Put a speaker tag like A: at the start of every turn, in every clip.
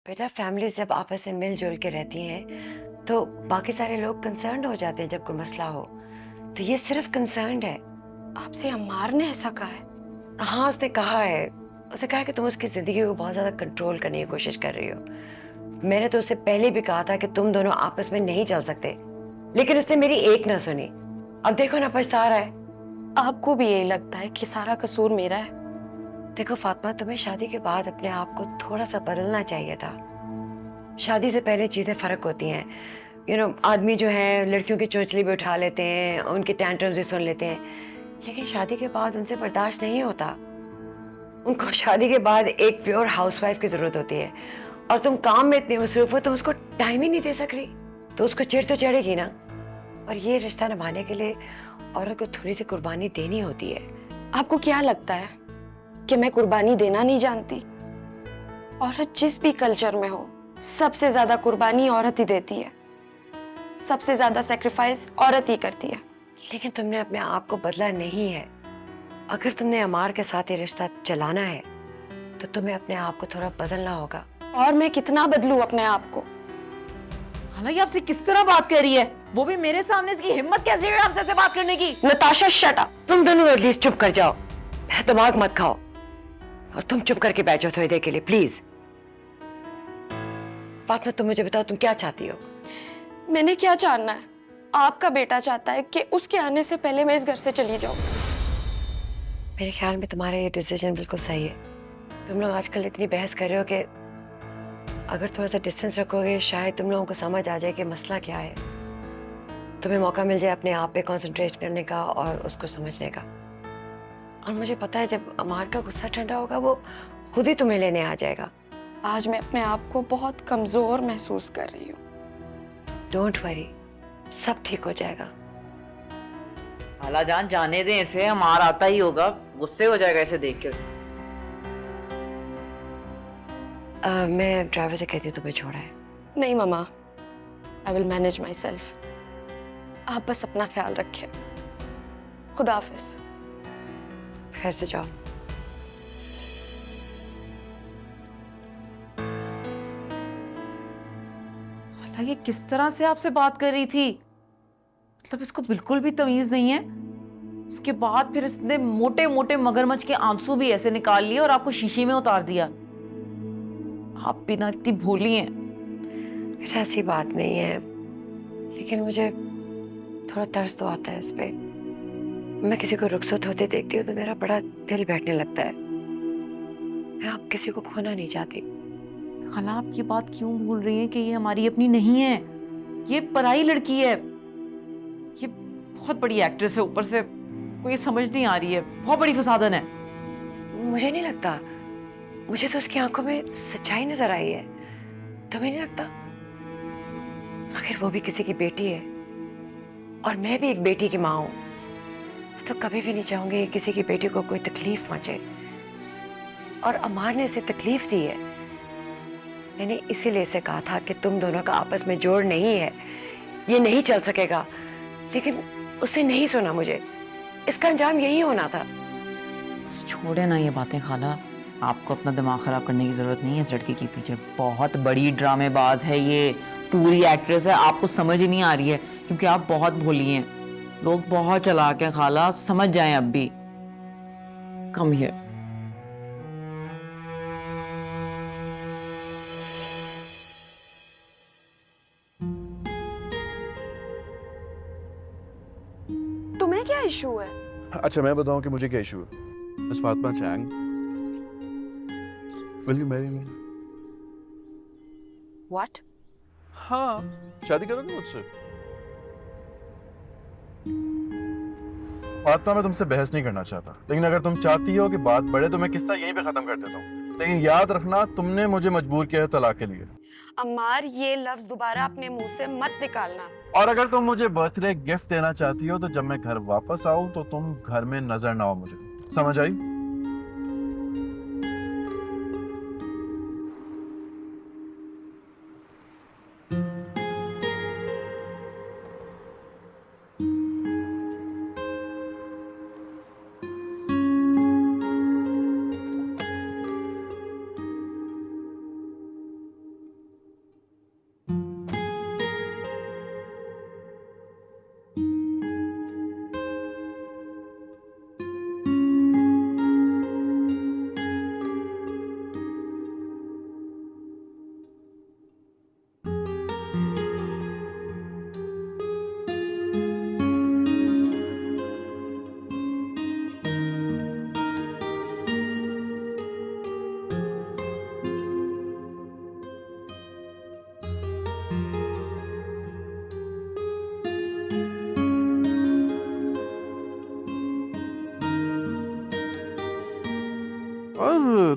A: बेटा फैमिलीज जब आपस में मिलजुल के रहती हैं तो बाकी सारे लोग कंसर्न्ड हो जाते हैं जब कोई मसला हो। तो ये सिर्फ कंसर्न्ड है।
B: आपसे अम्मार ने ऐसा कहा है?
A: हाँ, उसने कहा है। उसने कहा कि तुम उसकी जिंदगी को बहुत ज्यादा कंट्रोल करने की कोशिश कर रही हो। मैंने तो उससे पहले भी कहा था कि तुम दोनों आपस में नहीं चल सकते, लेकिन उसने मेरी एक ना सुनी। अब देखो ना, पछता रहा है।
B: आपको भी यही लगता है कि सारा कसूर मेरा है?
A: देखो फातिमा, तुम्हें शादी के बाद अपने आप को थोड़ा सा बदलना चाहिए था। शादी से पहले चीजें फर्क होती हैं। आदमी जो है लड़कियों की चोंचली भी उठा लेते हैं, उनके टैंट्रम्स भी सुन लेते हैं, लेकिन शादी के बाद उनसे बर्दाश्त नहीं होता। उनको शादी के बाद एक प्योर हाउसवाइफ की जरूरत होती है, और तुम काम में इतनी मसरूफ हो, तुम उसको टाइम ही नहीं दे सक रही। तो उसको चिढ़ तो चढ़ेगी ना। और ये रिश्ता निभाने के लिए औरत को थोड़ी सी कुर्बानी देनी होती है।
B: आपको क्या लगता है कि मैं कुर्बानी देना नहीं जानती? औरत जिस भी कल्चर में हो, सबसे ज्यादा कुर्बानी औरत ही देती है। सबसे ज्यादा सेक्रीफाइस औरत ही करती है।
A: लेकिन तुमने अपने आप को बदला नहीं है। अगर तुमने अमार के साथ ये रिश्ता चलाना है तो तुम्हें अपने आप को थोड़ा बदलना होगा।
B: और मैं कितना बदलूं अपने आप को?
C: हालांकि आपसे किस तरह बात कर रही है, वो भी मेरे सामने। इसकी हिम्मत कैसे हुई आपसे ऐसे बात करने की?
B: Natasha shut up.
A: तुम दोनों एटलीस्ट चुप कर जाओ, मेरा दिमाग मत खाओ। और तुम चुप करके बैठ जाओ थोड़ी देर के लिए प्लीज। फातिमा, तुम मुझे बताओ, तुम क्या चाहती हो?
B: मैंने क्या जानना है? आपका बेटा चाहता है कि उसके आने से पहले मैं इस घर से चली जाऊं।
A: मेरे ख्याल में तुम्हारा ये डिसीजन बिल्कुल सही है। तुम लोग आजकल इतनी बहस कर रहे हो कि अगर थोड़ा सा डिस्टेंस रखोगे शायद तुम लोगों को समझ आ जाए कि मसला क्या है। तुम्हें मौका मिल जाए अपने आप पे कंसंट्रेट करने का और उसको समझने का। और मुझे पता है जब अमार का गुस्सा ठंडा होगा वो खुद ही तुम्हें लेने आ जाएगा।
B: आज मैं अपने आप को बहुत कमजोर महसूस कर रही हूँ।
A: डोंट वरी, सब ठीक हो जाएगा।
C: खालाजान जाने दें इसे, हमारा आता ही होगा, गुस्से हो जाएगा इसे देख के।
A: मैं ड्राइवर से कहती हूँ तुम्हें छोड़ा है।
B: नहीं मम्मा, I will manage myself. आप बस अपना ख्याल रखें। खुदा हाफिज।
A: खैर से जाओ।
C: हालांकि किस तरह से आपसे बात कर रही थी, मतलब इसको बिल्कुल भी तमीज नहीं है। उसके बाद फिर इसने मोटे मोटे मगरमच्छ के आंसू भी ऐसे निकाल लिए और आपको शीशी में उतार दिया। आप भी ना इतनी भोली हैं।
A: बेटा ऐसी बात नहीं है, लेकिन मुझे थोड़ा तरस तो आता है इस पे। मैं किसी को रुखसत होते देखती हूँ तो मेरा बड़ा दिल बैठने लगता है। मैं अब किसी को खोना नहीं चाहती।
C: खाला, आप ये बात क्यों भूल रही हैं कि ये हमारी अपनी नहीं है, ये पराई लड़की है। ये बहुत बड़ी एक्ट्रेस है, ऊपर से कोई समझ नहीं आ रही है, बहुत बड़ी फसादन है।
A: मुझे नहीं लगता, मुझे तो उसकी आंखों में सच्चाई नजर आई है। तुम्हें नहीं लगता? आखिर वो भी किसी की बेटी है और मैं भी एक बेटी की माँ हूं। तो कभी भी नहीं चाहूंगी कि किसी की बेटी को कोई तकलीफ पहुंचे। और अमार ने इसे तकलीफ दी है। मैंने इसीलिए इसे कहा था कि तुम दोनों का आपस में जोड़ नहीं है, ये नहीं चल सकेगा, लेकिन उसने नहीं सुना मुझे। इसका अंजाम यही होना था।
C: बस छोड़े ना ये बातें खाला, आपको अपना दिमाग खराब करने की जरूरत नहीं है। इस लड़के के पीछे बहुत बड़ी ड्रामेबाज है, ये पूरी एक्ट्रेस है। आपको समझ ही नहीं आ रही है क्योंकि आप बहुत भोली हैं। लोग बहुत चालाक हैं खाला, समझ जाएं अब भी। Come here.
B: तुम्हें क्या इशू है?
D: अच्छा मैं बताऊं कि मुझे क्या इशू है। Miss Fatima Chang, will you marry me?
B: What?
D: हाँ, शादी करोगे मुझसे? फातिमा, मैं तुमसे बहस नहीं करना चाहता, लेकिन अगर तुम चाहती हो कि बात बढ़े तो मैं किस्सा यहीं पे खत्म कर देता हूँ। लेकिन याद रखना, तुमने मुझे मजबूर किया है तलाक के लिए।
B: अम्मार, ये लफ्ज दोबारा अपने मुंह से मत निकालना।
D: और अगर तुम मुझे बर्थडे गिफ्ट देना चाहती हो तो जब मैं घर वापस आऊं तो तुम घर में नजर ना हो मुझे। समझ आई?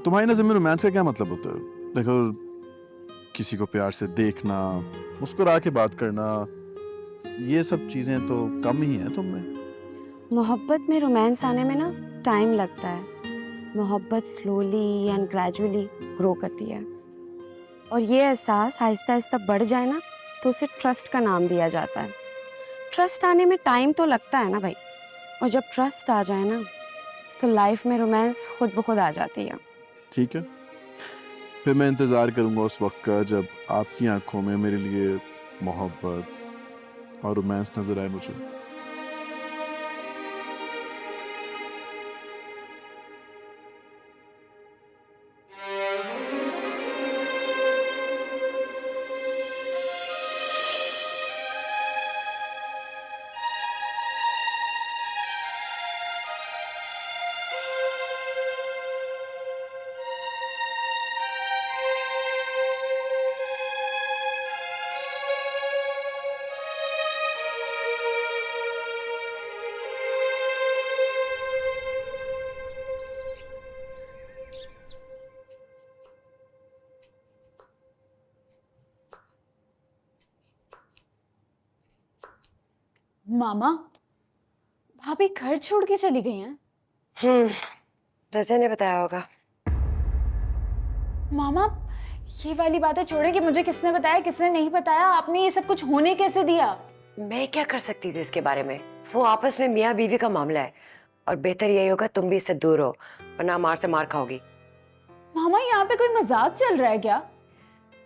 D: तुम्हारी नजर में रोमांस का क्या मतलब होता है? देखो, किसी को प्यार से देखना, मुस्कुरा के बात करना, ये सब चीजें तो कम ही हैं तुम में।
B: मोहब्बत में रोमांस आने में ना टाइम लगता है। मोहब्बत स्लोली एंड ग्रेजुअली ग्रो करती है, और ये एहसास आहिस्ता आहिस्ता बढ़ जाए ना तो उसे ट्रस्ट का नाम दिया जाता है। ट्रस्ट आने में टाइम तो लगता है ना भाई, और जब ट्रस्ट आ जाए ना तो लाइफ में रोमांस खुद ब खुद आ जाती है।
D: ठीक है, फिर मैं इंतजार करूंगा उस वक्त का जब आपकी आंखों में मेरे लिए मोहब्बत और रोमांस नजर आए मुझे।
E: मामा, भाभी घर छोड़ के चली गई हैं।
A: रज़िया ने बताया होगा।
E: मामा, ये वाली बातें छोड़े कि मुझे किसने बताया किसने नहीं बताया, आपने ये सब कुछ होने कैसे दिया?
A: मैं क्या कर सकती थी इसके बारे में? वो आपस में मियाँ बीवी का मामला है, और बेहतर यही होगा तुम भी इससे दूर हो, वरना मार से मार खाओगी।
E: मामा, यहाँ पे कोई मजाक चल रहा है क्या?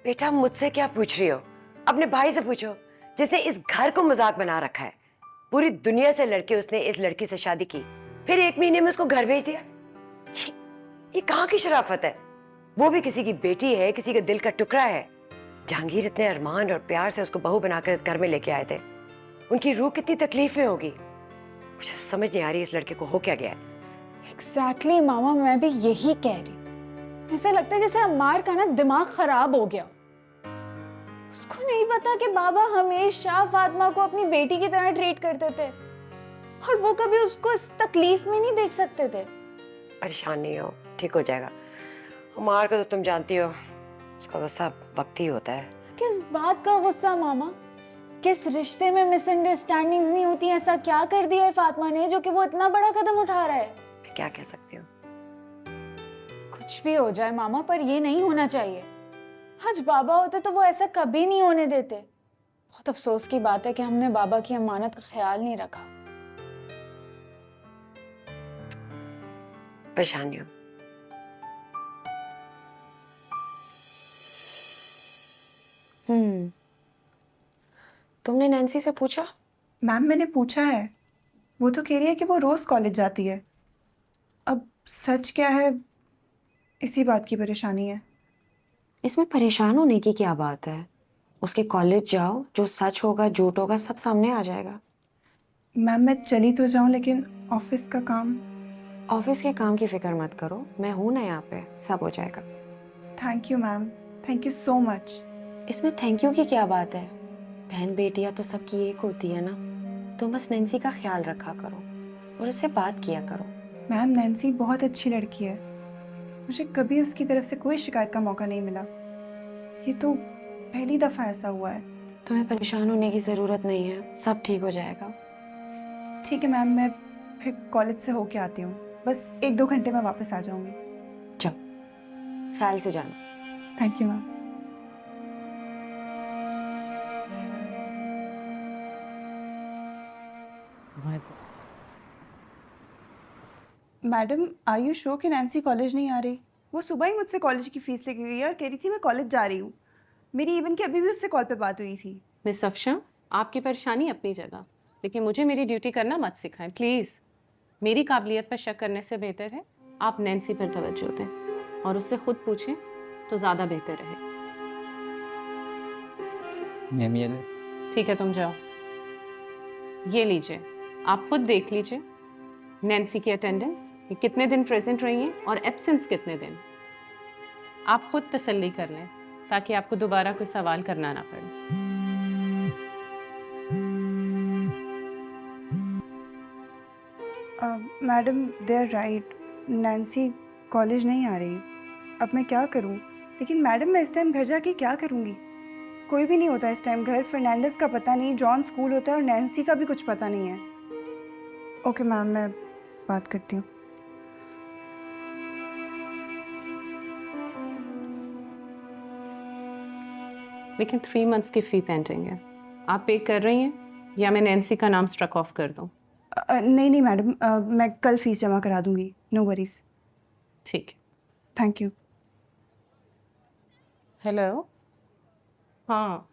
A: बेटा, मुझसे क्या पूछ रही हो? अपने भाई से पूछो, जिसने इस घर को मजाक बना रखा है। पूरी दुनिया से लड़के उसने इस लड़की से शादी की, फिर 1 महीने में उसको घर भेज दिया। ये कहाँ की शराफत है? वो भी किसी की बेटी है, किसी के दिल का टुकड़ा है। जहांगीर इतने अरमान और प्यार से उसको बहू बनाकर इस घर में लेके आए थे। उनकी रूह कितनी तकलीफ में होगी। मुझे समझ नहीं आ रही इस लड़के को हो क्या गया है।
E: एग्जैक्टली मामा, मैं भी यही कह रही। ऐसा लगता है जैसे अम्मार का ना दिमाग खराब हो गया। उसको नहीं पता कि बाबा हमेशा फातिमा को अपनी बेटी की तरह ट्रीट करते थे, और वो कभी उसको इस तकलीफ में नहीं देख सकते थे।
A: परेशान नहीं हो, ठीक हो जाएगा। उमार को तो तुम जानती हो, उसका गुस्सा वक्त ही होता है।
E: किस बात का गुस्सा मामा? किस रिश्ते में मिसअंडरस्टैंडिंग्स नहीं होती? ऐसा क्या कर दिया है फातिमा ने जो कि वो इतना बड़ा कदम उठा रहा है?
A: मैं क्या कह सकती हूँ?
E: कुछ भी हो जाए मामा, पर ये नहीं होना चाहिए। आज बाबा होते तो वो ऐसा कभी नहीं होने देते। बहुत अफसोस की बात है कि हमने बाबा की अमानत का ख्याल नहीं रखा।
A: परेशान नहीं हो।
B: तुमने नैन्सी से पूछा?
F: मैम, मैंने पूछा है। वो तो कह रही है कि वो रोज़ कॉलेज जाती है। अब सच क्या है, इसी बात की परेशानी है।
B: इसमें परेशान होने की क्या बात है? उसके कॉलेज जाओ, जो सच होगा झूठ होगा सब सामने आ जाएगा।
F: मैम, मैं चली तो जाऊँ, लेकिन ऑफिस का काम।
B: ऑफिस के काम की फिक्र मत करो, मैं हूं ना यहाँ पे, सब हो जाएगा।
F: Thank you ma'am, thank you so much.
B: इसमें थैंक यू की क्या बात है? बहन बेटियां तो सबकी एक होती है ना। तुम बस नैन्सी का ख्याल रखा करो और उससे बात किया करो।
F: मैम, नैन्सी बहुत अच्छी लड़की है। मुझे कभी उसकी तरफ से कोई शिकायत का मौका नहीं मिला। ये तो पहली दफ़ा ऐसा हुआ है।
B: तुम्हें परेशान होने की ज़रूरत नहीं है, सब ठीक हो जाएगा।
F: ठीक है मैम, मैं फिर कॉलेज से होके आती हूँ। बस 1-2 घंटे में वापस आ जाऊँगी।
B: चलो, ख्याल से जाना।
F: Thank you ma'am. Madam, are you sure कि नैन्सी कॉलेज नहीं आ रही? वो सुबह ही मुझसे कॉलेज की फ़ीस लेके गई है और कह रही थी मैं कॉलेज जा रही हूँ। मेरी इवन की अभी भी उससे कॉल पे बात हुई थी।
G: मिस अफशा, आपकी परेशानी अपनी जगह, लेकिन मुझे मेरी ड्यूटी करना मत सिखाएं प्लीज़। मेरी काबिलियत पर शक करने से बेहतर है आप नैन्सी पर तवज्जो दें और उससे खुद पूछें तो ज़्यादा बेहतर रहे।
H: मैम, ये
G: ठीक है, तुम जाओ। ये लीजिए, आप खुद देख लीजिए नैन्सी की अटेंडेंस, ये कितने दिन प्रेजेंट रही हैं और एब्सेंस कितने दिन। आप खुद तसल्ली कर लें ताकि आपको दोबारा कोई सवाल करना ना पड़े।
F: Madam, they are right, Nancy college नहीं आ रही। अब मैं क्या करूं? लेकिन मैडम मैं इस टाइम घर जाके क्या करूंगी? कोई भी नहीं होता इस टाइम घर। फर्नांडिस का पता नहीं, जॉन स्कूल होता है और नैन्सी का भी कुछ पता नहीं है। ओके मैम, मैं बात करती हूँ।
G: लेकिन 3 मंथ्स की फ़ी पेंडिंग है, आप पे कर रही हैं या मैं नैन्सी का नाम स्ट्रक ऑफ कर दूं?
F: नहीं नहीं मैडम, मैं कल फीस जमा करा दूंगी, नो वरीज।
G: ठीक है।
F: Thank you.
G: हेलो, हाँ,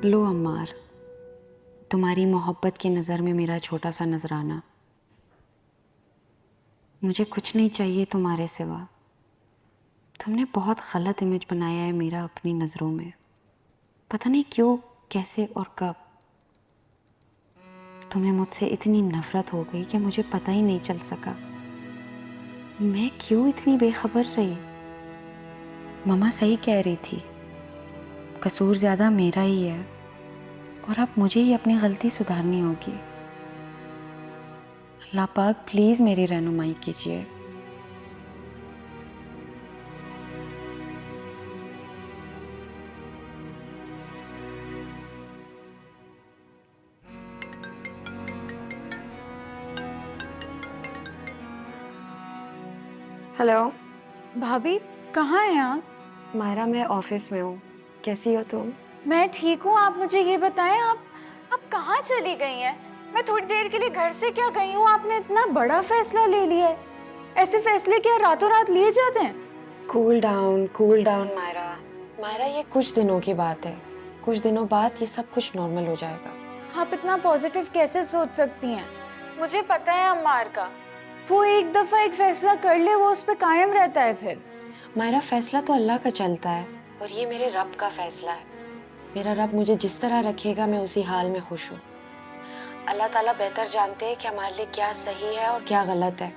B: लो अम्मार, तुम्हारी मोहब्बत की नज़र में मेरा छोटा सा नजराना। मुझे कुछ नहीं चाहिए तुम्हारे सिवा। तुमने बहुत गलत इमेज बनाया है मेरा अपनी नज़रों में। पता नहीं क्यों, कैसे और कब तुम्हें मुझसे इतनी नफरत हो गई कि मुझे पता ही नहीं चल सका। मैं क्यों इतनी बेखबर रही। मम्मा सही कह रही थी, कसूर ज़्यादा मेरा ही है और अब मुझे ही अपनी गलती सुधारनी होगी। अल्लाह पाक प्लीज़ मेरी रहनुमाई कीजिए। हेलो
E: भाभी कहाँ हैं आप?
B: मायरा, मैं ऑफिस में हूँ। कैसी हो तुम?
E: मैं ठीक हूँ। आप मुझे ये बताएं, आप कहाँ चली गई हैं? मैं थोड़ी देर के लिए घर से क्या गई हूँ, आपने इतना बड़ा फैसला ले लिया है। ऐसे फैसले क्या रातों रात लिए जाते हैं?
B: Cool down Myra. मायरा, ये कुछ दिनों की बात है। कुछ दिनों बाद ये सब कुछ नॉर्मल हो जाएगा।
E: आप इतना पॉजिटिव कैसे सोच सकती हैं? मुझे पता है अम्मार का, वो एक दफा एक फैसला कर ले वो उस पर कायम रहता है फिर।
B: मायरा, फैसला तो अल्लाह का चलता है और ये मेरे रब का फैसला है। मेरा रब मुझे जिस तरह रखेगा मैं उसी हाल में खुश हूँ। अल्लाह ताला बेहतर जानते हैं कि हमारे लिए क्या सही है और क्या गलत है,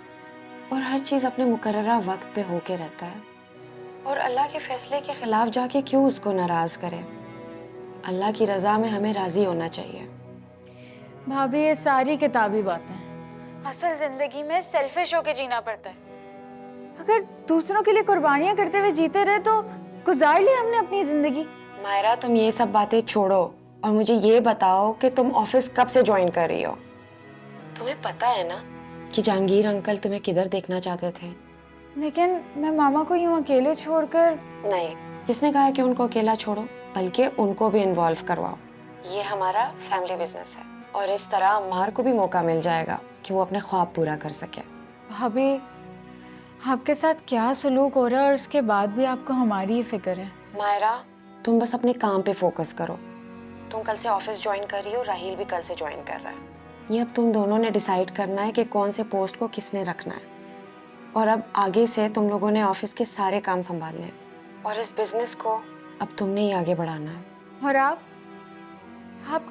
B: और हर चीज़ अपने मुकर्ररा वक्त पे होके रहता है। और अल्लाह के फैसले के खिलाफ जाके क्यों उसको नाराज करें। अल्लाह की रज़ा में हमें राज़ी होना चाहिए।
E: भाभी ये सारी किताबी बातें हैं। असल जिंदगी में सेल्फिश होके जीना पड़ता है। अगर दूसरों के लिए कुर्बानियां करते हुए जीते रहे तो गुजार ली हमने अपनी जिंदगी।
B: मायरा, तुम ये सब बातें छोड़ो और मुझे ये बताओ कि तुम ऑफिस कब से ज्वाइन कर रही हो। तुम्हें पता है ना कि जहांगीर अंकल तुम्हें किधर देखना चाहते थे।
E: लेकिन मैं मामा को यूं अकेले छोड़कर।
B: नहीं, किसने कहा कि उनको अकेला छोड़ो, बल्कि उनको भी इन्वॉल्व करवाओ। ये हमारा फैमिली बिजनेस है और इस तरह अम्मार को भी मौका मिल जाएगा कि वो अपने ख्वाब पूरा कर सके।
E: भाभी आपके साथ क्या सलूक हो रहा है और उसके बाद भी आपको हमारी ही फिक्र है।
B: मायरा, तुम बस अपने काम पे फोकस करो। तुम कल से ऑफिस ज्वाइन कर रही हो, राहील भी कल से ज्वाइन कर रहा है। ये अब तुम दोनों ने डिसाइड करना है कि कौन से पोस्ट को किसने रखना है, और अब आगे से तुम लोगों ने ऑफिस के सारे काम संभालने हैं और इस बिजनेस को अब तुमने ही आगे बढ़ाना है।
E: और आप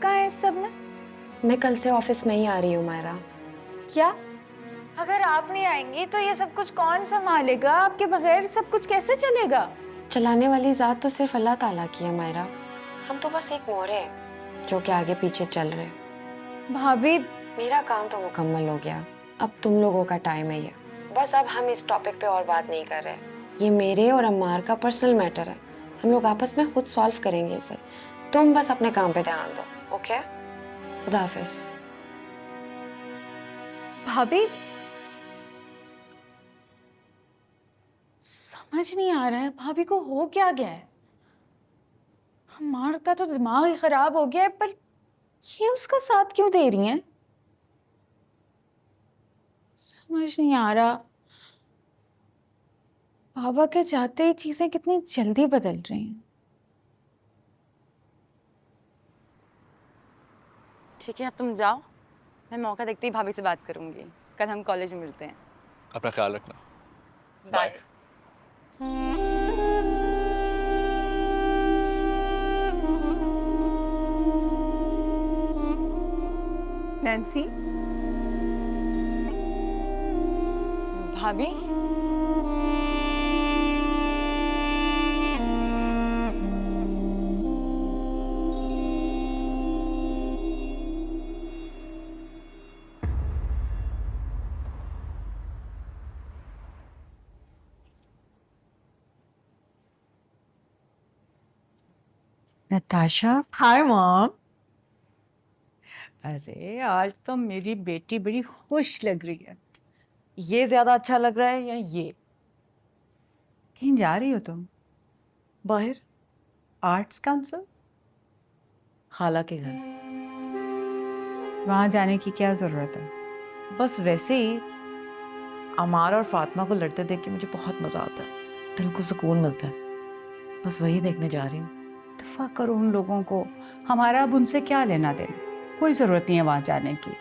E: कहाँ हैं इस सब में?
B: मैं कल से ऑफिस नहीं आ रही हूँ मायरा।
E: क्या? अगर आप नहीं आएंगी तो ये सब कुछ कौन संभालेगा? आपके बगैर सब कुछ कैसे चलेगा?
B: चलाने वाली जात तो सिर्फ अल्लाह ताला की है मायरा। हम तो बस एक मोरे हैं जो कि आगे पीछे चल रहे हैं।
E: भाभी,
B: मेरा काम तो मुकम्मल हो गया, अब तुम लोगों का टाइम है ये। बस अब हम इस टॉपिक पे और बात नहीं कर रहे। ये मेरे और अम्मार का पर्सनल मैटर है, हम लोग आपस में खुद सॉल्व करेंगे इसे। तुम बस अपने काम पे ध्यान दो, ओके? खुदा हाफिज।
E: भाभी, समझ नहीं आ रहा है भाभी को हो क्या गया है। हमार का तो दिमाग ही खराब हो गया है, पर ये उसका साथ क्यों दे रही हैं? समझ नहीं आ रहा। बाबा के जाते ही चीजें कितनी जल्दी बदल रही हैं।
H: ठीक है, अब तुम जाओ, मैं मौका देखते ही भाभी से बात करूंगी। कल हम कॉलेज में मिलते हैं।
D: अपना ख्याल रखना।
H: बाय।
F: नैन्सी,
H: भाभी,
I: नताशा,
J: हाय मॉम। अरे आज तो मेरी बेटी बड़ी खुश लग रही है। ये ज्यादा अच्छा लग रहा है या ये?
I: कहीं जा रही हो तुम?
J: बाहर
I: आर्ट्स काउंसिल?
C: खाला के घर।
I: वहां जाने की क्या जरूरत है?
C: बस वैसे ही अमार और फातिमा को लड़ते देख के मुझे बहुत मजा आता है, दिल को सुकून मिलता है। बस वही देखने जा रही हूँ।
I: दफा करो उन लोगों को, हमारा अब उनसे क्या लेना देना। कोई ज़रूरत नहीं है वहाँ जाने की।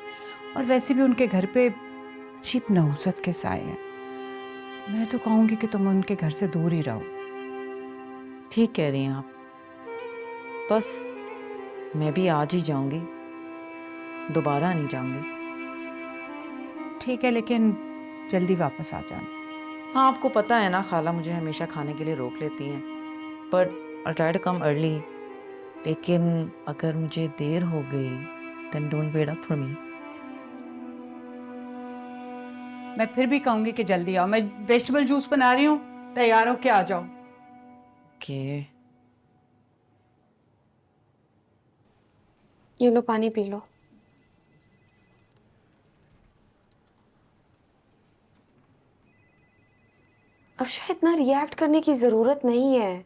I: और वैसे भी उनके घर पे अजीब नहुसत के साए हैं। मैं तो कहूँगी कि तुम उनके घर से दूर ही रहो।
C: ठीक कह रही हैं आप। बस मैं भी आज ही जाऊंगी, दोबारा नहीं जाऊंगी।
I: ठीक है, लेकिन जल्दी वापस आ जाना।
C: हाँ, आपको पता है ना खाला मुझे हमेशा खाने के लिए रोक लेती हैं, but I try to come early. लेकिन अगर मुझे देर हो गई then don't wait up for me.
I: मैं फिर भी कहूँगी कि जल्दी आओ। मैं वेजिटेबल जूस बना रही हूँ, तैयार हो के आ जाओ।
C: ओके।
B: ये लो पानी पी लो। अब शायद इतना रिएक्ट करने की जरूरत नहीं है।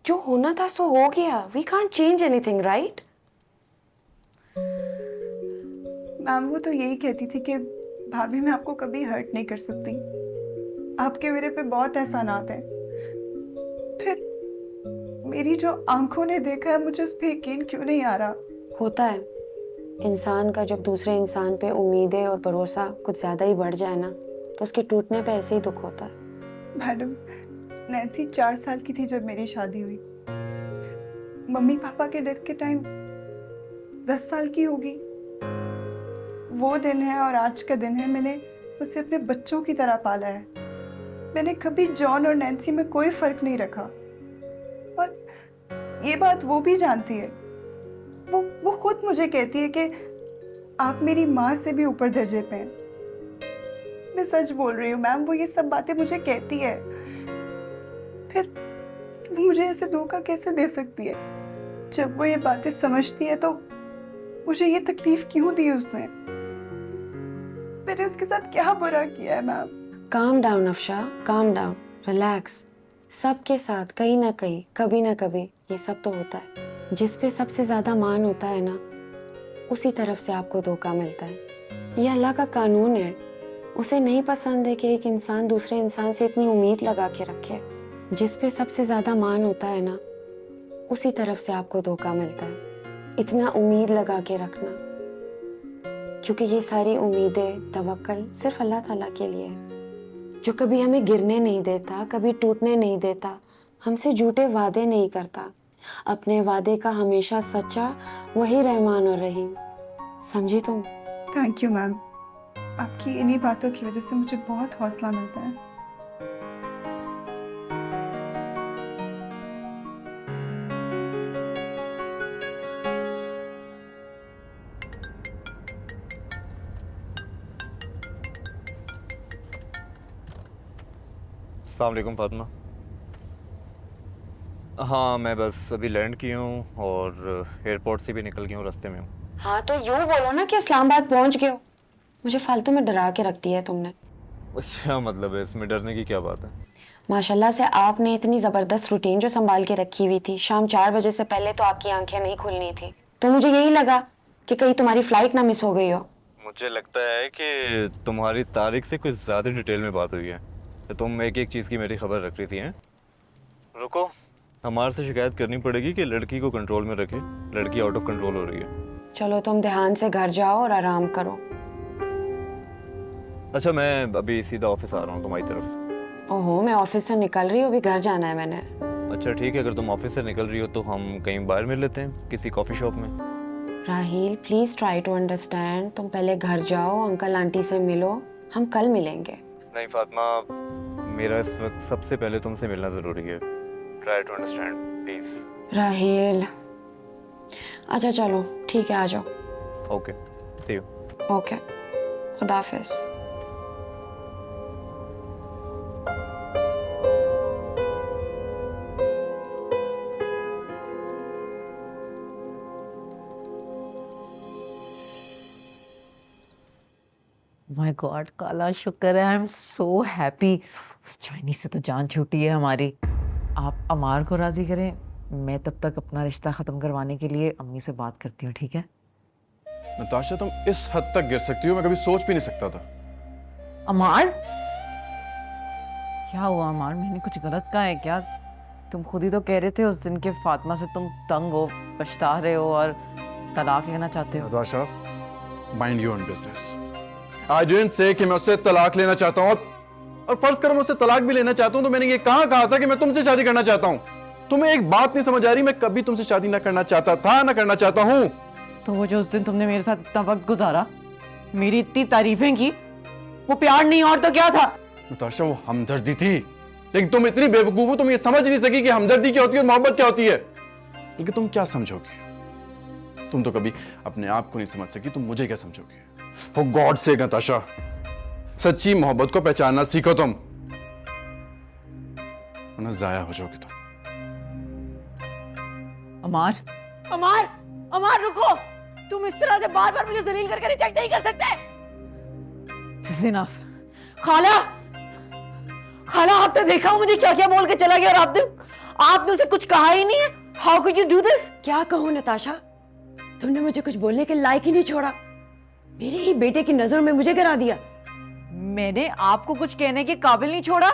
B: जो होना था सो हो गया। We can't change anything, right?
F: Ma'am वो तो यही कहती थी कि भाभी मैं आपको कभी हर्ट नहीं कर सकती, आपके मेरे पे बहुत एहसानात हैं। फिर मेरी जो आंखों ने देखा है, मुझे उस पर यकीन क्यों नहीं आ रहा।
B: होता है इंसान का, जब दूसरे इंसान पे उम्मीदें और भरोसा कुछ ज्यादा ही बढ़ जाए ना, तो उसके टूटने पे ऐसे ही दुख होता है।
F: मैडम, नैन्सी 4 साल की थी जब मेरी शादी हुई। मम्मी पापा के डेथ के टाइम 10 साल की होगी। वो दिन है और आज का दिन है। मैंने उसे अपने बच्चों की तरह पाला है। मैंने कभी जॉन और नैन्सी में कोई फर्क नहीं रखा, और ये बात वो भी जानती है। वो खुद मुझे कहती है कि आप मेरी माँ से भी ऊपर दर्जे पे हैं। मैं सच बोल रही हूँ मैम, वो ये सब बातें मुझे कहती है। फिर वो मुझे ऐसे धोखा कैसे दे सकती है? जब वो ये बातें समझती है तो मुझे ये तकलीफ क्यों दी उसने? मैंने उसके साथ क्या बुरा किया है ma'am?
B: Calm down Afsha, calm down, relax. सबके साथ कहीं ना कहीं, कभी ना कभी ये सब तो होता है। जिस पे सबसे ज्यादा मान होता है ना, उसी तरफ से आपको धोखा मिलता है। ये अल्लाह का कानून है। उसे नहीं पसंद है कि एक इंसान दूसरे इंसान से इतनी उम्मीद लगा के रखे। जिस पे सबसे ज्यादा मान होता है ना, उसी तरफ से आपको धोखा मिलता है। इतना उम्मीद लगा के रखना, क्योंकि ये सारी उम्मीदें, तवक्कल सिर्फ अल्लाह ताला के लिए है, जो कभी हमें गिरने नहीं देता, कभी टूटने नहीं देता, हमसे झूठे वादे नहीं करता, अपने वादे का हमेशा सच्चा वही रहमान और रहीम, समझी तुम?
F: थैंक यू मैम, आपकी इन्हीं बातों की वजह से मुझे बहुत हौसला मिलता है।
K: अस्सलाम वालेकुम फातिमा। हाँ, मैं बस अभी लैंड की हूँ और एयरपोर्ट से भी निकल गई हूँ, रास्ते में हूँ।
B: हाँ तो यूं बोलो ना कि इस्लामाबाद पहुंच गए हो। मुझे फालतू में डरा के रख दिया है तुमने।
K: क्या मतलब है इसमें, डरने की क्या बात है?
B: माशाल्लाह से आपने इतनी जबरदस्त रूटीन जो संभाल के रखी हुई थी। शाम 4 बजे से पहले तो आपकी आंखें नहीं खुलनी थी, तो मुझे यही लगा कि कहीं तुम्हारी फ्लाइट ना मिस हो गई हो।
K: मुझे लगता है कि तुम्हारी तारिक से कुछ ज़्यादा डिटेल में बात हुई है, तो तुम एक एक चीज़ की मेरी खबर रख रही थी। हैं, रुको, हमारे से शिकायत करनी पड़ेगी कि लड़की को कंट्रोल में रखे, लड़की आउट ऑफ कंट्रोल हो रही है।
B: चलो तुम ध्यान से घर जाओ और आराम करो।
K: अच्छा, मैं अभी सीधा ऑफिस आ रहा हूँ तुम्हारी तरफ।
B: ओहो, मैं ऑफिस से निकल रही हूँ, अभी घर जाना है मैंने।
K: अच्छा ठीक है, अगर तुम ऑफिस से निकल रही हो तो हम कहीं बाहर मिल लेते हैं, किसी कॉफ़ी शॉप में।
B: राहील प्लीज ट्राई टू अंडरस्टैंड, तुम पहले घर जाओ, अंकल आंटी से मिलो, हम कल मिलेंगे।
K: नहीं फातिमा, मेरा इस वक्त सबसे पहले तुमसे मिलना ज़रूरी है। Try to understand please.
B: Raheel अच्छा चलो ठीक है, आ जाओ।
K: Okay, C you.
B: ओके, खुदा हाफिज।
C: माय गॉड काला, शुक्र है, I am so happy. Chinese से तो जान छूटी है हमारी। आप अमार को राजी करें, मैं तब तक अपना रिश्ता ख़त्म करवाने के लिए अम्मी से बात करती हूँ, ठीक है?
D: नताशा, तुम इस हद तक गिर सकती हो, मैं कभी सोच भी नहीं सकता था।
C: अमार, क्या हुआ अमार? मैंने कुछ गलत कहा है क्या? तुम खुद ही तो कह रहे थे उस दिन के फातिमा से तुम तंग हो, पछता रहे हो और तलाक लेना चाहते हो।
D: Natasha, mind your own business. I didn't say कि मैं उससे तलाक लेना चाहता हूँ, और फर्ज करो मैं उससे तलाक भी लेना चाहता हूँ तो मैंने ये कहा था कि मैं तुमसे शादी करना चाहता हूँ? तुम्हें एक बात नहीं समझ आ रही, मैं कभी तुमसे शादी ना करना चाहता था, ना करना चाहता हूँ।
C: तो वो जो उस दिन तुमने मेरे साथ इतना वक्त गुजारा, मेरी इतनी तारीफें की, वो प्यार नहीं और तो क्या था?
D: नताशा, वो हमदर्दी थी, लेकिन तुम इतनी बेवकूफ हो, तुम ये समझ नहीं सकी कि हमदर्दी क्या होती है और मोहब्बत क्या होती है। लेकिन तुम क्या समझोगे? तुम तो कभी अपने आप को नहीं समझ सकी, तुम मुझे क्या समझोगे? फॉर गॉड सेक नताशा, सच्ची मोहब्बत को पहचानना सीखो तुम, वरना जाया हो जाओगे तुम।
C: अमार, अमार, अमार रुको! तुम इस तरह से बार बार मुझे जलील करके रिजेक्ट नहीं कर सकते। This is enough. खाला, खाला, आपने देखा मुझे क्या क्या बोल के चला गया और आपने उसे कुछ कहा ही नहीं है। How could you do this?
A: क्या कहूँ नताशा, तुमने मुझे कुछ बोलने के लायक ही नहीं छोड़ा। मेरे ही बेटे की नजरों में मुझे गिरा दिया।
C: मैंने आपको कुछ कहने के काबिल नहीं छोड़ा।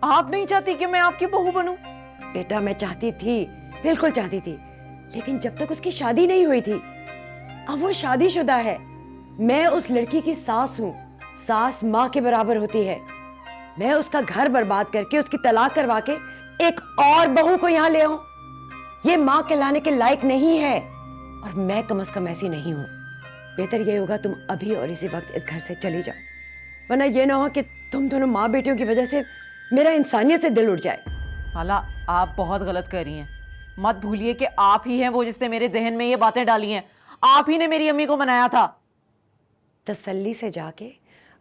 C: आप नहीं चाहती कि मैं आपकी बहू बनूं?
A: बेटा, मैं चाहती थी, बिल्कुल चाहती थी, लेकिन जब तक उसकी शादी नहीं हुई थी। अब वो शादीशुदा है, मैं उस लड़की की सास हूँ। सास माँ के बराबर होती है। मैं उसका घर बर्बाद करके उसकी तलाक करवा के एक और बहू को यहाँ ले आऊं, ये माँ कहलाने के लायक नहीं है। और मैं कम से कम ऐसी नहीं हूँ। बेहतर ये होगा तुम अभी और इसी वक्त इस घर से चली जाओ, वरना ये ना हो कि तुम दोनों माँ बेटियों की वजह से मेरा इंसानियत से दिल उठ जाए।
C: खाला, आप बहुत गलत कर रही हैं। मत भूलिए कि आप ही हैं वो जिसने मेरे जहन में ये बातें डाली हैं। आप ही ने मेरी अम्मी को मनाया था।
A: तसल्ली से जाके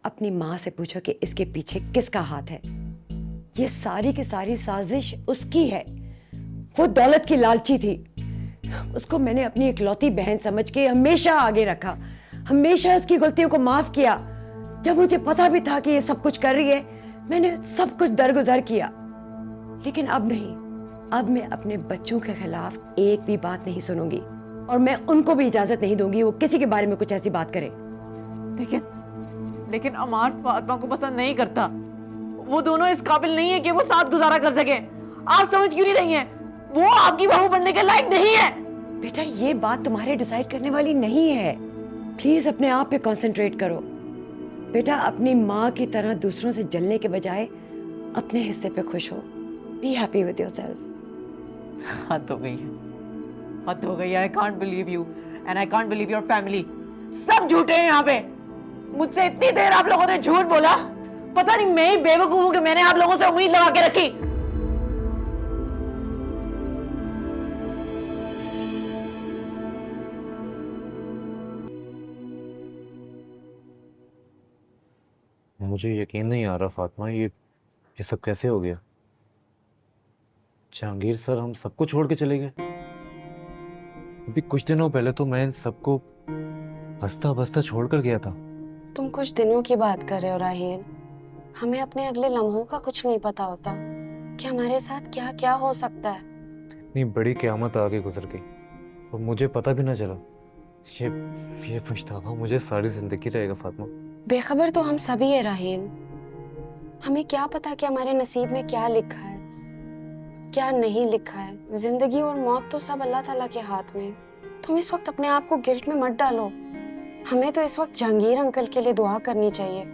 A: अपनी माँ से पूछो कि इसके पीछे किसका हाथ है। ये सारी की सारी साजिश उसकी है। वो दौलत की लालची थी। उसको मैंने अपनी इकलौती बहन समझ के हमेशा आगे रखा, हमेशा उसकी गलतियों को माफ किया। जब मुझे पता भी था कि ये सब कुछ कर रही है, मैंने सब कुछ दरगुजर किया। लेकिन अब नहीं, अब मैं अपने बच्चों के खिलाफ एक भी बात नहीं सुनूंगी, और मैं उनको भी इजाजत नहीं दूंगी वो किसी के बारे में कुछ ऐसी बात करे।
C: लेकिन अमार फातिमा को पसंद नहीं करता। वो दोनों इस काबिल नहीं है कि वो साथ गुजारा कर सके। आप समझ क्यों नहीं रही हैं? वो आपकी बहू बनने के लायक नहीं है।
A: बेटा, ये बात तुम्हारे डिसाइड करने वाली नहीं है। प्लीज अपने आप पे कंसंट्रेट करो। बेटा, अपनी माँ की तरह दूसरों से जलने के बजाय अपने हिस्से पे खुश हो। Be happy with yourself.
C: हद हो गई है, हद हो गई है। I can't believe you and I can't believe your family. सब झूठे हैं यहाँ पे। मुझसे इतनी देर आप लोगों ने झूठ बोला, पता नहीं मैं ही बेवकूफ हूं कि मैंने आप लोगों से उम्मीद लगा के रखी।
K: मुझे यकीन नहीं आ रहा फातिमा, ये सब कैसे हो गया। जहांगीर सर हम सबको छोड़ के चले गए। अभी कुछ दिनों पहले तो मैं इन सबको हंसता बसता छोड़ कर गया था।
B: तुम कुछ दिनों की बात कर रहे हो राहील। हमें अपने अगले लम्हों का कुछ नहीं पता होता कि हमारे साथ क्या क्या हो सकता है।
K: इतनी बड़ी क़यामत आगे गुजर गई और मुझे पता भी ना चला। ये पछतावा मुझे सारी जिंदगी रहेगा फातिमा।
B: बेखबर तो हम सभी है राहील। हमें क्या पता कि हमारे नसीब में क्या लिखा है, क्या नहीं लिखा है। जिंदगी और मौत तो सब अल्लाह ताला के हाथ में। तुम इस वक्त अपने आप को गिल्ट में मत डालो। हमें तो इस वक्त जहांगीर अंकल के लिए दुआ करनी चाहिए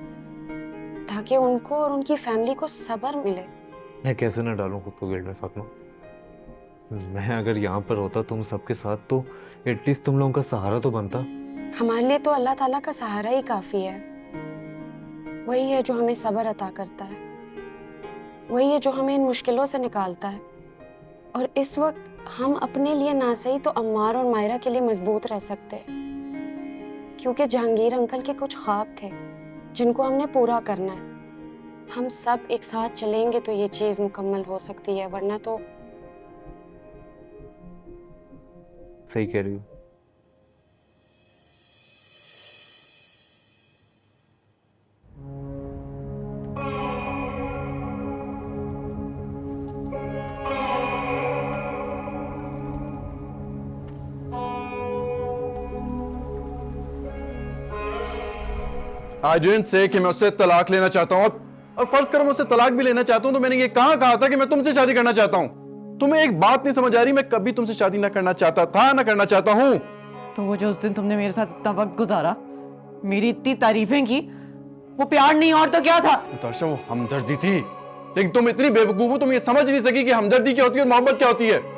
B: ताकि उनको और उनकी फैमिली को सब्र मिले।
K: मैं कैसे ना डालूं खुद को गिल्ट में फातिमा। मैं अगर यहाँ पर होता तुम सबके साथ तो एटलीस्ट तुम लोगों का सहारा तो बनता।
B: हमारे लिए तो अल्लाह ताला का सहारा ही काफी है। वही है जो हमें सब्र अता करता है, वही है जो हमें इन मुश्किलों से निकालता है। और इस वक्त हम अपने लिए ना सही तो अम्मार और मायरा के लिए मजबूत रह सकते हैं, क्योंकि जहांगीर अंकल के कुछ ख्वाब थे जिनको हमने पूरा करना है। हम सब एक साथ चलेंगे तो ये चीज मुकम्मल हो सकती है, वरना तो।
K: सही कह रही हो।
D: आई डिडंट से कि मैं उससे तलाक लेना चाहता हूं, और फर्ज करो मैं उससे तलाक भी लेना चाहता हूं तो मैंने ये कहां कहा था कि मैं तुमसे शादी करना चाहता हूं। तुम्हें एक बात नहीं समझ आ रही, मैं कभी तुमसे शादी ना करना चाहता था, ना करना चाहता हूं।
C: तो वो जो उस दिन तुमने मेरे साथ इतना वक्त गुजारा, मेरी इतनी तारीफें की, वो प्यार नहीं और तो क्या था।
D: नताशा वो हमदर्दी थी, लेकिन तुम इतनी बेवकूफ हो, तुम ये समझ नहीं सकी कि हमदर्दी क्या होती है और मोहब्बत क्या होती है।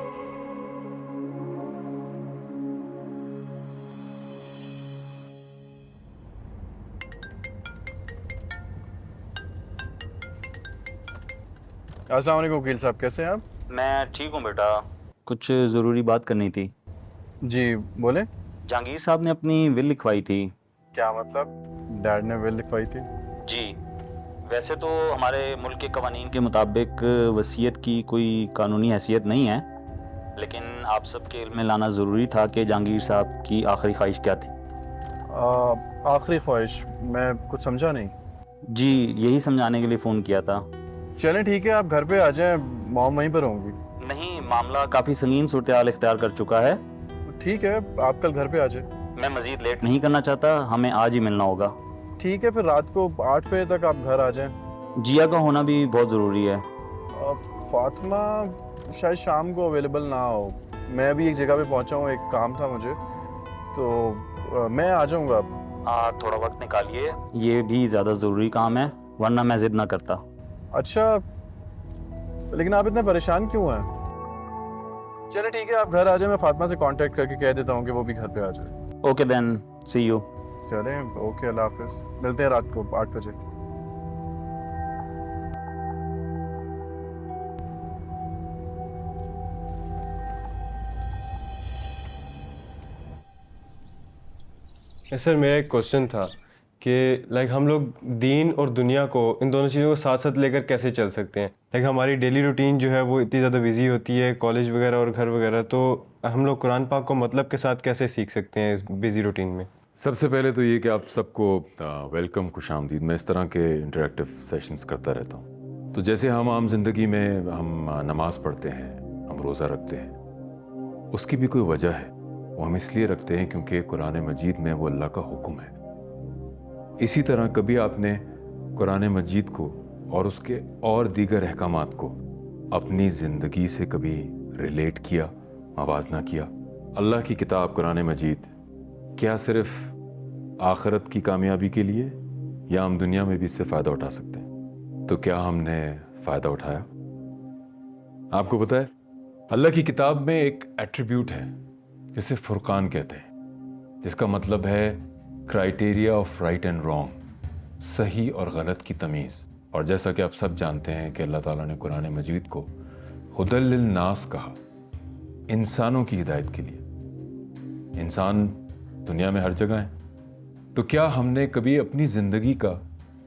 D: अस्सलाम वालेकुम वकील साहब, कैसे हैं आप?
L: मैं ठीक हूँ बेटा, कुछ ज़रूरी बात करनी थी।
D: जी बोले।
L: जहांगीर साहब ने अपनी विल लिखवाई थी।
D: क्या मतलब? डैड ने विल लिखवाई थी?
L: जी, वैसे तो हमारे मुल्क के कवानीन के मुताबिक वसीयत की कोई कानूनी हैसियत नहीं है, लेकिन आप सबके इल्म में लाना ज़रूरी था कि जहांगीर साहब की आखिरी ख्वाहिश क्या थी।
D: आखिरी ख्वाहिश? मैं कुछ समझा नहीं।
L: जी, यही समझाने के लिए फ़ोन किया था।
D: चलें ठीक है, आप घर पे आ जाएं, मॉम वहीं पर होंगी।
L: नहीं, मामला काफ़ी संगीन सूरत हाल इख्तियार कर चुका है।
D: ठीक है, आप कल घर पे आ जाएं।
L: मैं मज़ीद लेट नहीं करना चाहता, हमें आज ही मिलना होगा।
D: ठीक है, फिर रात को 8 बजे तक आप घर आ जाएं।
L: जिया का होना भी बहुत ज़रूरी है।
D: फातिमा शायद शाम को अवेलेबल ना हो, मैं भी एक जगह पे पहुंचा हूँ, एक काम था मुझे, तो मैं आ जाऊँगा।
L: थोड़ा वक्त निकालिए, ये भी ज़्यादा ज़रूरी काम है, वरना मैं ज़िद ना करता।
D: अच्छा, लेकिन आप इतने परेशान क्यों हैं? चले ठीक है, आप घर आ जाए, मैं फातिमा से कांटेक्ट करके कह देता हूँ कि वो भी घर पे आ जाए।
L: Okay then, see you.
D: चलें, ओके, अल्लाह हाफिज़, मिलते हैं रात को 8 बजे।
M: सर मेरा एक क्वेश्चन था कि लाइक हम लोग दीन और दुनिया को, इन दोनों चीज़ों को साथ साथ लेकर कैसे चल सकते हैं। लाइक हमारी डेली रूटीन जो है वो इतनी ज़्यादा बिजी होती है, कॉलेज वगैरह और घर वगैरह, तो हम लोग कुरान पाक को मतलब के साथ कैसे सीख सकते हैं इस बिजी रूटीन में।
N: सबसे पहले तो ये कि आप सबको वेलकम, खुशामदीद। मैं इस तरह के इंटरेक्टिव सेशंस करता रहता हूँ। तो जैसे हम आम जिंदगी में हम नमाज पढ़ते हैं, हम रोज़ा रखते हैं, उसकी भी कोई वजह है। वो हम इसलिए रखते हैं क्योंकि कुरान मजीद में वो अल्लाह का हुक्म है। इसी तरह कभी आपने कुरान मजीद को और उसके और दीगर अहकामात को अपनी ज़िंदगी से कभी रिलेट किया, आवाज़ना किया? अल्लाह की किताब कुरान मजीद क्या सिर्फ आखिरत की कामयाबी के लिए, या हम दुनिया में भी इससे फ़ायदा उठा सकते हैं? तो क्या हमने फ़ायदा उठाया? आपको पता है अल्लाह की किताब में एक एट्रीब्यूट है जिसे फुरकान कहते हैं, जिसका मतलब है criteria of right and wrong, सही और गलत की तमीज़। और जैसा कि आप सब जानते हैं कि अल्लाह ताला ने कुरान मजीद को हुदल लिल नास कहा, इंसानों की हिदायत के लिए। इंसान दुनिया में हर जगह है, तो क्या हमने कभी अपनी ज़िंदगी का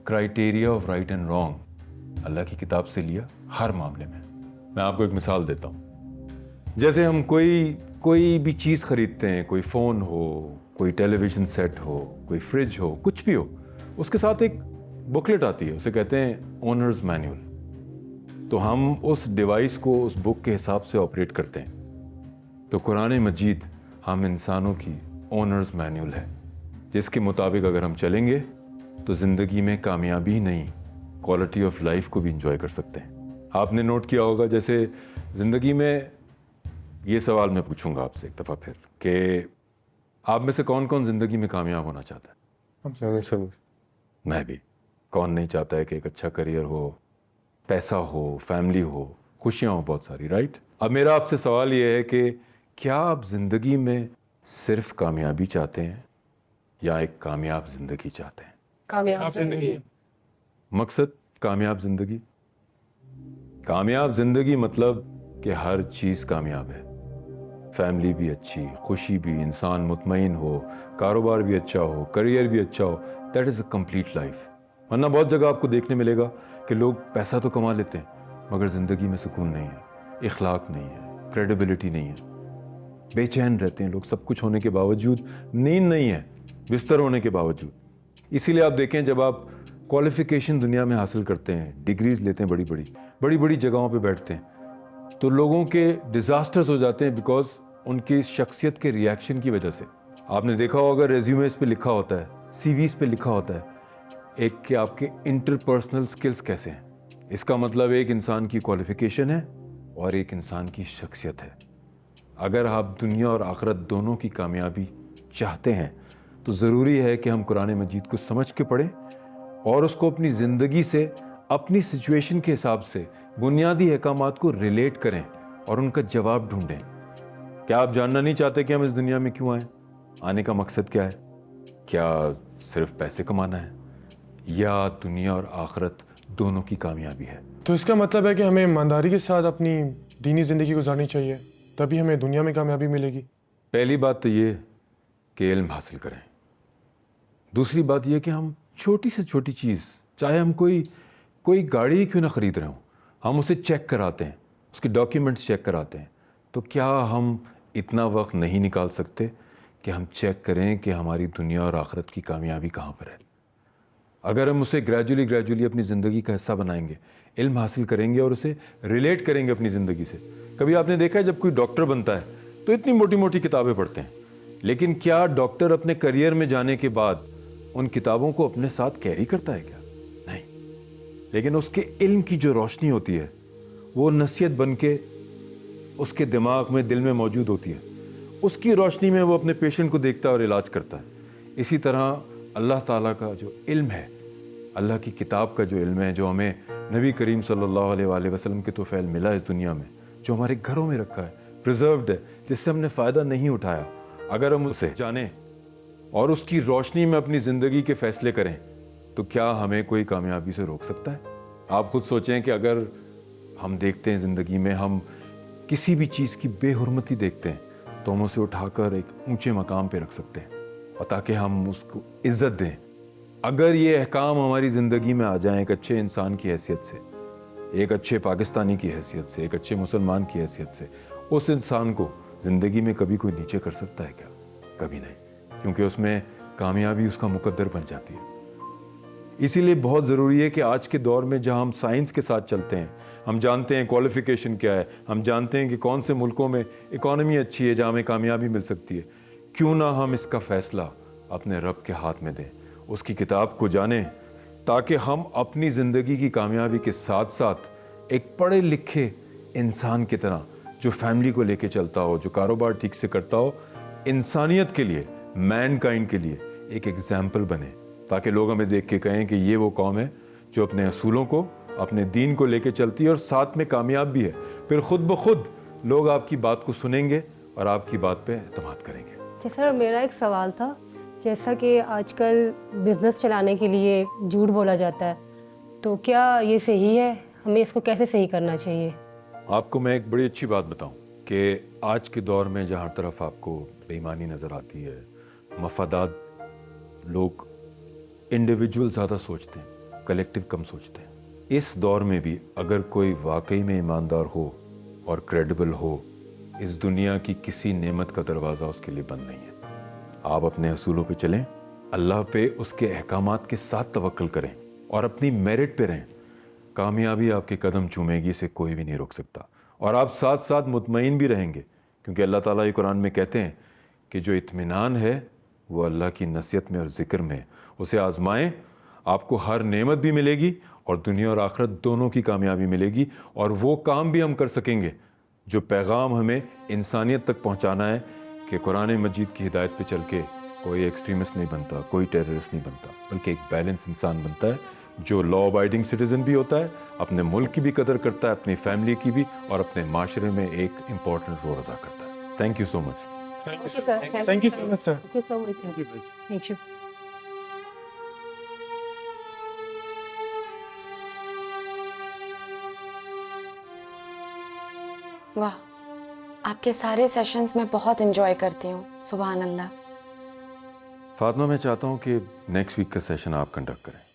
N: criteria of right and wrong Allah की किताब से लिया? हर मामले में। मैं आपको एक मिसाल देता हूँ। जैसे हम कोई भी चीज़ खरीदते हैं, कोई फ़ोन हो, कोई टेलीविज़न सेट हो, कोई फ्रिज हो, कुछ भी हो, उसके साथ एक बुकलेट आती है, उसे कहते हैं ओनर्स मैनुअल। तो हम उस डिवाइस को उस बुक के हिसाब से ऑपरेट करते हैं। तो कुरान मजीद हम इंसानों की ओनर्स मैनुअल है, जिसके मुताबिक अगर हम चलेंगे तो ज़िंदगी में कामयाबी नहीं, क्वालिटी ऑफ लाइफ को भी इंजॉय कर सकते हैं। आपने नोट किया होगा, जैसे ज़िंदगी में, ये सवाल मैं पूछूंगा आपसे एक दफ़ा फिर, कि आप में से कौन कौन ज़िंदगी में कामयाब होना चाहता है?
M: हम चाहेंगे सब।
N: मैं भी। कौन नहीं चाहता है कि एक अच्छा करियर हो, पैसा हो, फैमिली हो, खुशियाँ हो बहुत सारी, राइट? अब मेरा आपसे सवाल ये है कि क्या आप ज़िंदगी में सिर्फ कामयाबी चाहते हैं या एक कामयाब ज़िंदगी चाहते हैं?
B: कामयाब जिंदगी।
N: मकसद कामयाब ज़िंदगी। कामयाब ज़िंदगी मतलब कि हर चीज़ कामयाब है, फैमिली भी अच्छी, खुशी भी, इंसान मुतमईन हो, कारोबार भी अच्छा हो, करियर भी अच्छा हो। That is a complete life. वरना बहुत जगह आपको देखने मिलेगा कि लोग पैसा तो कमा लेते हैं मगर ज़िंदगी में सुकून नहीं है, इखलाक नहीं है, क्रेडिबिलिटी नहीं है, बेचैन रहते हैं लोग, सब कुछ होने के बावजूद, नींद नहीं है बिस्तर होने के बावजूद। इसीलिए आप देखें, जब आप क्वालिफिकेशन दुनिया में हासिल करते हैं, डिग्रीज लेते हैं, बड़ी बड़ी जगहों पे बैठते हैं, तो लोगों के डिज़ास्टर्स हो जाते हैं बिकॉज उनकी शख्सियत के रिएक्शन की वजह से। आपने देखा होगा रेज्यूमेस पे लिखा होता है, सीवीज पे लिखा होता है एक कि आपके इंटरपर्सनल स्किल्स कैसे हैं। इसका मतलब एक इंसान की क्वालिफिकेशन है और एक इंसान की शख्सियत है। अगर आप दुनिया और आखिरत दोनों की कामयाबी चाहते हैं तो ज़रूरी है कि हम कुरान मजीद को समझ के पढ़ें और उसको अपनी ज़िंदगी से, अपनी सिचुएशन के हिसाब से बुनियादी अहकामात को रिलेट करें और उनका जवाब ढूंढें। क्या आप जानना नहीं चाहते कि हम इस दुनिया में क्यों आए? आने का मकसद क्या है? क्या सिर्फ पैसे कमाना है या दुनिया और आखिरत दोनों की कामयाबी है?
M: तो इसका मतलब है कि हमें ईमानदारी के साथ अपनी दीनी ज़िंदगी गुजारनी चाहिए, तभी हमें दुनिया में कामयाबी मिलेगी।
N: पहली बात तो ये कि इल्म हासिल करें। दूसरी बात यह कि हम छोटी से छोटी चीज़, चाहे हम कोई गाड़ी क्यों ना ख़रीद रहे हों, हम उसे चेक कराते हैं, उसके डॉक्यूमेंट्स चेक कराते हैं। तो क्या हम इतना वक्त नहीं निकाल सकते कि हम चेक करें कि हमारी दुनिया और आखिरत की कामयाबी कहाँ पर है? अगर हम उसे ग्रेजुअली अपनी ज़िंदगी का हिस्सा बनाएंगे, इल्म हासिल करेंगे और उसे रिलेट करेंगे अपनी ज़िंदगी से। कभी आपने देखा है जब कोई डॉक्टर बनता है तो इतनी मोटी मोटी किताबें पढ़ते हैं, लेकिन क्या डॉक्टर अपने करियर में जाने के बाद उन किताबों को अपने साथ कैरी करता है? क्या नहीं। लेकिन उसके इल्म की जो रोशनी होती है वो नसीहत बन के उसके दिमाग में, दिल में मौजूद होती है। उसकी रोशनी में वो अपने पेशेंट को देखता है और इलाज करता है। इसी तरह अल्लाह ताला का जो इल्म है, अल्लाह की किताब का जो इल्म है, जो हमें नबी करीम सल्लल्लाहु अलैहि वसल्लम के तोफ़ैल मिला इस दुनिया में, जो हमारे घरों में रखा है, प्रिजर्व्ड है, जिससे हमने फ़ायदा नहीं उठाया, अगर हम उसे जानें और उसकी रोशनी में अपनी ज़िंदगी के फ़ैसले करें तो क्या हमें कोई कामयाबी से रोक सकता है? आप खुद सोचें कि अगर हम देखते हैं ज़िंदगी में, हम किसी भी चीज़ की बेहुरमती देखते हैं तो हम उसे उठाकर एक ऊंचे मकाम पे रख सकते हैं और ताकि हम उसको इज़्ज़त दें। अगर ये अहकाम हमारी ज़िंदगी में आ जाएं एक अच्छे इंसान की हैसियत से, एक अच्छे पाकिस्तानी की हैसियत से, एक अच्छे मुसलमान की हैसियत से, उस इंसान को ज़िंदगी में कभी कोई नीचे कर सकता है क्या? कभी नहीं, क्योंकि उसमें कामयाबी उसका मुकद्दर बन जाती है। इसीलिए बहुत ज़रूरी है कि आज के दौर में जहाँ हम साइंस के साथ चलते हैं, हम जानते हैं क्वालिफ़िकेशन क्या है, हम जानते हैं कि कौन से मुल्कों में इकॉनमी अच्छी है जहाँ हमें कामयाबी मिल सकती है, क्यों ना हम इसका फ़ैसला अपने रब के हाथ में दें, उसकी किताब को जानें, ताकि हम अपनी ज़िंदगी की कामयाबी के साथ साथ एक पढ़े लिखे इंसान की तरह, जो फैमिली को लेके चलता हो, जो कारोबार ठीक से करता हो, इंसानियत के लिए, मैनकाइंड के लिए एक एग्जाम्पल बने, ताकि लोग हमें देख के कहें कि ये वो कौम है जो अपने असूलों को, अपने दीन को लेके चलती है और साथ में कामयाब भी है। फिर खुद ब खुद लोग आपकी बात को सुनेंगे और आपकी बात पे एतमाद करेंगे।
O: जी सर, मेरा एक सवाल था, जैसा कि आजकल बिजनेस चलाने के लिए झूठ बोला जाता है, तो क्या ये सही है? हमें इसको कैसे सही करना चाहिए?
N: आपको मैं एक बड़ी अच्छी बात बताऊं कि आज के दौर में जहाँ तरफ आपको बेईमानी नज़र आती है, मफादात, लोग इंडिविजुअल ज़्यादा सोचते हैं, कलेक्टिव कम सोचते हैं। इस दौर में भी अगर कोई वाकई में ईमानदार हो और क्रेडिबल हो, इस दुनिया की किसी नेमत का दरवाज़ा उसके लिए बंद नहीं है। आप अपने असूलों पे चलें, अल्लाह पे उसके अहकामात के साथ तवक्ल करें और अपनी मेरिट पे रहें। कामयाबी आपके कदम चूमेगी, इसे कोई भी नहीं रोक सकता। और आप साथ साथ मुतमईन भी रहेंगे, क्योंकि अल्लाह ताला ये कुरान में कहते हैं कि जो इत्मीनान है वो अल्लाह की नसीहत में और ज़िक्र में। उसे आजमाएं, आपको हर नेमत भी मिलेगी और दुनिया और आखिरत दोनों की कामयाबी मिलेगी। और वो काम भी हम कर सकेंगे जो पैगाम हमें इंसानियत तक पहुँचाना है, कि कुरान मजीद की हिदायत पे चल के कोई एक्सट्रीमिस्ट नहीं बनता, कोई टेररिस्ट नहीं बनता, बल्कि एक बैलेंस इंसान बनता है जो लॉ अबाइडिंग सिटीज़न भी होता है, अपने मुल्क की भी कदर करता है, अपनी फैमिली की भी, और अपने माशरे में एक इम्पॉर्टेंट रोल अदा करता है। Thank you so much.
O: Thank you sir.
M: Thank you so much sir.
O: Thank you so much. Thank you.
B: वाह, आपके सारे सेशंस में बहुत एंजॉय करती हूँ। सुभान अल्लाह।
N: फातिमा, मैं चाहता हूँ कि नेक्स्ट वीक का सेशन आप कंडक्ट करें।